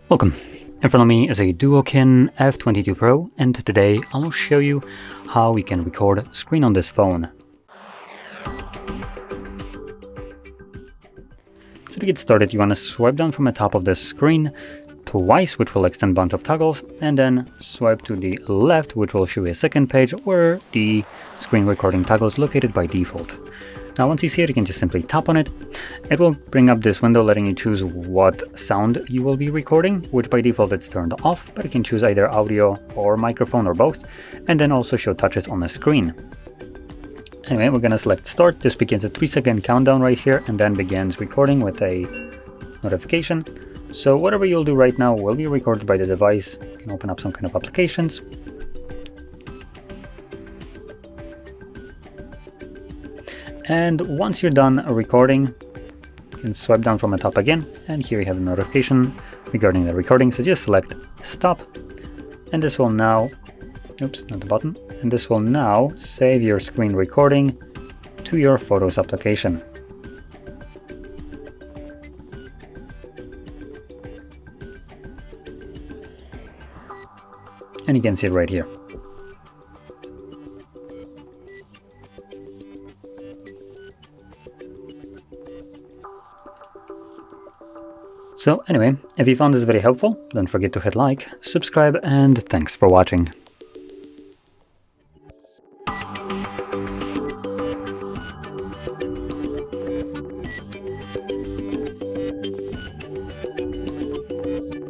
Welcome. In front of me is a DUOQIN F22 Pro, and today I will show you how we can record screen on this phone. So to get started, you want to swipe down from the top of the screen twice, which will extend a bunch of toggles, and then swipe to the left, which will show you a second page where the screen recording toggle is located by default. Now once you see it, you can just simply tap on it. It will bring up this window letting you choose what sound you will be recording, which by default it's turned off, but you can choose either audio or microphone or both, and then also show touches on the screen. Anyway, we're gonna select start. This begins a 3-second countdown right here and then begins recording with a notification. So whatever you'll do right now will be recorded by the device. You can open up some kind of applications. And once you're done recording, you can swipe down from the top again, and here you have a notification regarding the recording. So just select stop, and this will now, oops, not the button, and this will now save your screen recording to your Photos application. And you can see it right here. So anyway, if you found this very helpful, don't forget to hit like, subscribe, and thanks for watching.